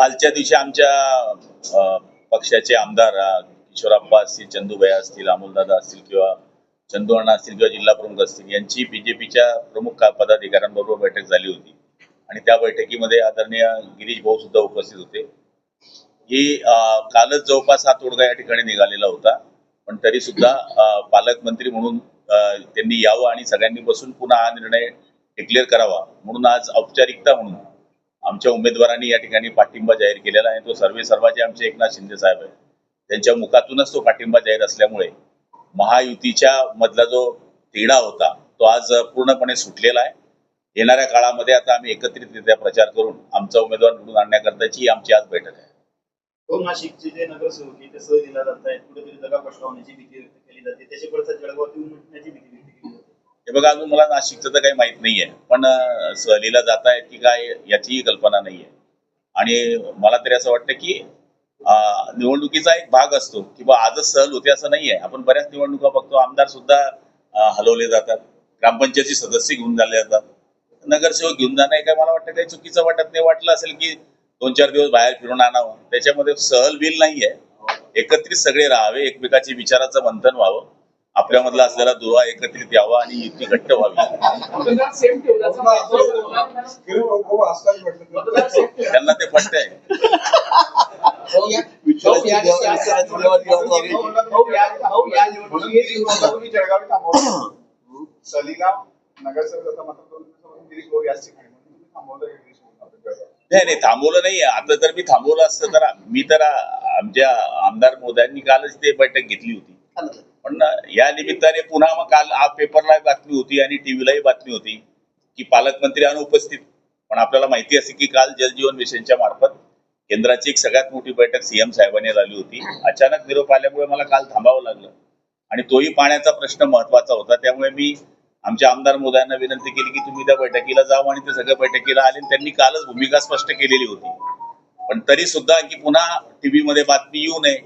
कालच्या दिवशी आमच्या पक्षाचे आमदार किशोरप्पा असतील, चंदूभाई असतील, अमोलदादा असतील किंवा चंदू अण्णा असतील किंवा जिल्हा प्रमुख असतील यांची बीजेपीच्या प्रमुख पदाधिकाऱ्यांबरोबर बैठक झाली होती आणि त्या बैठकीमध्ये आदरणीय गिरीश भाऊ सुद्धा उपस्थित होते. ही कालच जवळपास हा तोडगा या ठिकाणी निघालेला होता, पण तरी सुद्धा पालकमंत्री म्हणून त्यांनी यावं आणि सगळ्यांनी बसून पुन्हा हा निर्णय डिक्लेअर करावा म्हणून आज औपचारिकता म्हणून आमच्या उमेदवारांनी या ठिकाणी पाठिंबा जाहीर केलेला आहे. तो सर्वांचे आमचे एकनाथ शिंदे साहेब आहे, त्यांच्या मुखातूनच तो पाठिंबा जाहीर असल्यामुळे महायुतीच्या मधला जो तिढा होता तो आज पूर्णपणे सुटलेला आहे. येणाऱ्या काळामध्ये आता आम्ही एकत्रितरित्या प्रचार करून आमचा उमेदवार निवडून आणण्याकरताची आमची आज बैठक आहे. नाशिकचे जे नगरसेवक आहे ते सह दिला जात आहेत, कुठेतरी जागा पसरवण्याची भीती व्यक्त केली जाते, त्याचे पडसाद जळगावात येऊन मिटण्याची भीती व्यक्त केली जाते. हे बघा, अजून मला नाशिकचं तर काही माहित नाहीये, पण सहलीला जात आहेत की काय याचीही कल्पना नाहीये. आणि मला तरी असं वाटतं की निवडणुकीचा एक भाग असतो की बा आजच सहल होते असं नाहीये. आपण बऱ्याच निवडणुका बघतो, आमदार सुद्धा हलवले जातात, ग्रामपंचायती सदस्य घेऊन झाले जातात, नगरसेवक घेऊन जाणं हे काय मला वाटतं काही चुकीचं वाटत नाही. वाटलं असेल की 2-4 दिवस बाहेर फिरून आणावं, त्याच्यामध्ये सहल बिल नाहीये. एकत्रित सगळे राहावे, एकमेकाची विचाराचं मंथन व्हावं, आपल्यामधला असलेला दुवा एकत्रित यावा आणि युती घट्ट व्हावी. त्यांना ते पटतंय. नाही थांबवलं नाहीये. आता तर मी थांबवलं असतं तर मी तर आमच्या आमदार मोदयांनी कालच ते बैठक घेतली होती, पण या निमित्ताने पुन्हा मग काल पेपरला बातमी होती आणि टीव्हीलाही बातमी होती की पालकमंत्री अनुपस्थित. पण आपल्याला माहिती असे की काल जलजीवन मिशनच्या मार्फत केंद्राची एक सगळ्यात मोठी बैठक सीएम साहेबांनी झाली होती. अचानक निरोप आल्यामुळे मला काल थांबावं लागलं आणि तोही पाण्याचा प्रश्न महत्वाचा होता. त्यामुळे मी आमच्या आमदार मोदयांना विनंती केली की तुम्ही त्या बैठकीला जाऊ आणि ते सगळ्या बैठकीला आले. त्यांनी कालच भूमिका स्पष्ट केलेली होती, पण तरी सुद्धा की पुन्हा टीव्ही मध्ये बातमी येऊ नये,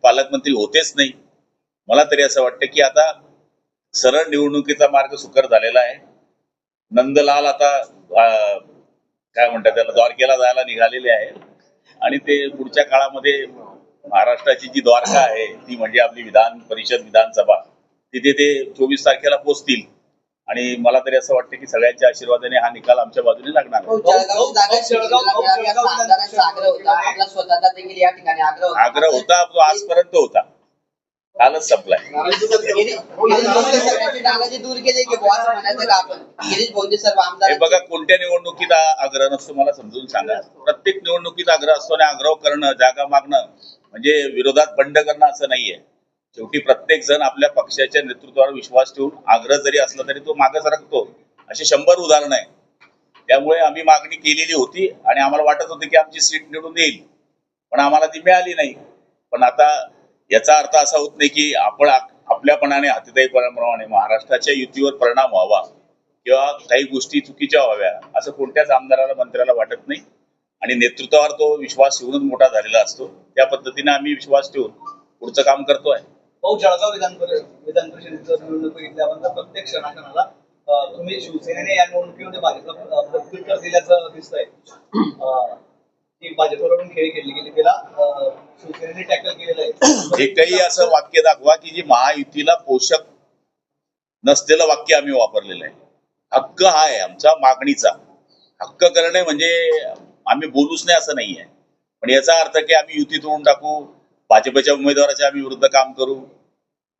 पालकमंत्री होतेच नाही. मला तरी असं वाटतं की आता सरळ निवडणुकीचा मार्ग सुकर झालेला आहे. नंदलाल आता काय म्हणतात त्याला द्वारकेला जायला निघालेले आहे आणि ते पुढच्या काळामध्ये महाराष्ट्राची जी द्वारका आहे ती म्हणजे आपली विधान परिषद विधानसभा, तिथे ते 24 तारखेला पोहोचतील आणि मला तरी असं वाटतं की सगळ्यांच्या आशीर्वादाने हा निकाल आमच्या बाजूने लागणार. आग्रह होता, तो आजपर्यंत होता, कालच संपलाय. हे बघा, कोणत्या निवडणुकीत आग्रह नसतो मला समजून सांगा. प्रत्येक निवडणुकीत आग्रह असतो आणि आग्रह करणं, जागा मागणं म्हणजे विरोधात बंड करणं असं नाहीये. शेवटी प्रत्येक जण आपल्या पक्षाच्या नेतृत्वावर विश्वास ठेवून आग्रह जरी असला तरी तो मागे सरकतो. अशी 100 उदाहरणं आहेत. त्यामुळे आम्ही मागणी केलेली होती आणि आम्हाला वाटत होतं की आमची सीट निवडून येईल, पण आम्हाला ती मिळाली नाही. पण आता याचा अर्थ असा होत नाही की आपण आपल्यापणाने हातीदाईपणाप्रमाणे महाराष्ट्राच्या युतीवर परिणाम व्हावा किंवा काही गोष्टी चुकीच्या व्हाव्या असं कोणत्याच आमदाराला मंत्र्याला वाटत नाही आणि नेतृत्वावर तो विश्वास ठेवूनच मोठा झालेला असतो. त्या पद्धतीने आम्ही विश्वास ठेवून पुढचं काम करतोय. जळगाव विधान परिषदेचं निवडणूक बघितल्यानंतर प्रत्येक क्षणाक्षणाला तुम्ही शिवसेनेने या निवडणुकीमध्ये भाजपला प्रत्युत्तर दिल्याचं दिसतंय की भाजपवरून खेळी खेळली गेली, त्याला शिवसेनेने टॅकल केलेलं आहे. एकही असं वाक्य दाखवा की जे महायुतीला पोषक नसलेलं वाक्य आम्ही वापरलेलं आहे. हक्क हा आहे आमचा मागणीचा. हक्क करणे म्हणजे आम्ही बोलूच नाही असं नाहीये, पण याचा अर्थ की आम्ही युती तोडून टाकू, भाजपच्या उमेदवाराच्या आम्ही विरुद्ध काम करू,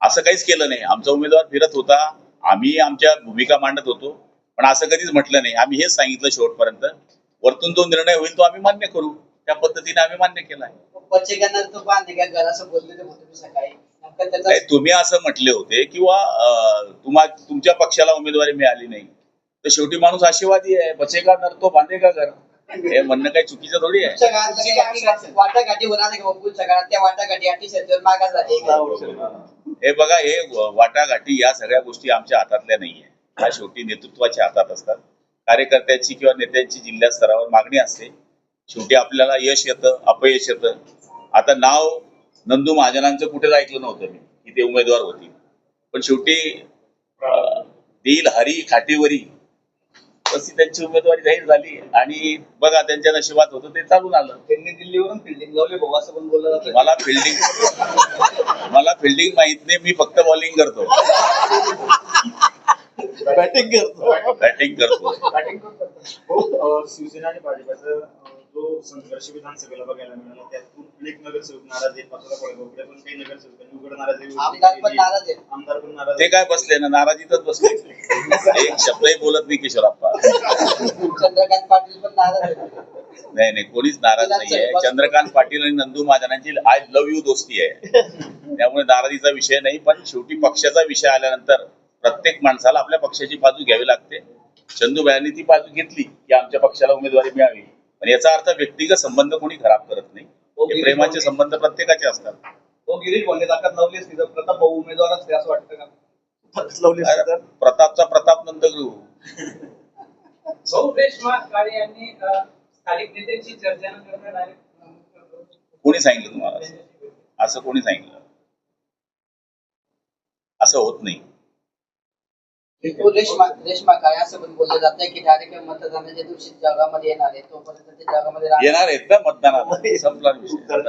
असं काहीच केलं नाही. आमचा उमेदवार फिरत होता, आम्ही आमच्या भूमिका मांडत होतो, पण असं कधीच म्हटलं नाही. आम्ही हेच सांगितलं शेवटपर्यंत, वरतून जो निर्णय होईल तो आम्ही मान्य करू. त्या पद्धतीने आम्ही मान्य केलाय. तुम्ही असं म्हटले होते किंवा तुमच्या पक्षाला उमेदवारी मिळाली नाही तर शेवटी माणूस आशीर्वादी आहे, बचेगा नर तो बांधेगा घर, हे म्हणणं काही चुकीचं थोडी आहे. हे बघा, हे वाटाघाटी या सगळ्या गोष्टी आमच्या हातातल्या नाहीये. ह्या शेवटी नेतृत्वाच्या हातात असतात. कार्यकर्त्याची किंवा नेत्यांची जिल्हा स्तरावर मागणी असते. शेवटी आपल्याला यश येतं, अपयश येतं. आता नाव नंदू महाजनांचं कुठेच ऐकलं नव्हतं मी की ते उमेदवार होती, पण शेवटी दिल हरी खाटीवरी तशी त्यांची उमेदवारी जाहीर झाली आणि बघा त्यांच्या नशिबात होतं ते चालून आलं. त्यांनी दिल्लीवरून फिल्डिंग लावली भाऊ असं पण बोललं जातं. मला फिल्डिंग माहित नाही, मी फक्त बॉलिंग करतो. बॅटिंग करतो. बॅटिंग करतो. शिवसेना आणि भाजपचा जो संघर्ष विधानसभेला बघायला मिळाला त्यातून अनेक नगरसेवक नाराज आहेत. पाचोरा कोळगावकडे पण काही नगरसेवकांनी उघड नाराज आहे. आमदार पण नाराज आहे. आमदार पण नाराज ते काय बसले ना, नाराजीतच बसले. एक शब्दही बोलत नाही किशोरप्पा. चंद्रकांत पाटील पण नाराज आहे. नाही कोणीच नाराज नाहीये. चंद्रकांत पाटील आणि नंदू महाजनांची आय लव्ह यू दोस्ती आहे, त्यामुळे नाराजीचा विषय नाही. पण शेवटी पक्षाचा विषय आल्यानंतर प्रत्येक माणसाला आपल्या पक्षाची बाजू घ्यावी लागते. चंदूबाईंनी ती बाजू घेतली की आमच्या पक्षाला उमेदवारी मिळावी. पण याचा अर्थ व्यक्तिगत संबंध कोणी खराब करत नाही. हे प्रेमाचे संबंध प्रत्येकाचे असतात. हो, गिरीश भाऊंनी ताकद लावली असती तर प्रताप भाऊ उमेदवार असते असं वाटतं का? प्रतापचा प्रताप नंदगृह. रेश्मा काळे यांनी स्थानिक नेत्यांची चर्चा न करता डायरेक्ट कोणी सांगितलं तुम्हाला? असं कोणी सांगितलं? असं होत नाही. रेश्मा काय असं पण बोललं जात की डायरेक्ट मतदानाच्या दिवशी जगामध्ये येणार आहे, तोपर्यंत ते जगामध्ये येणार आहेत ना मतदानाला, संपला विषय.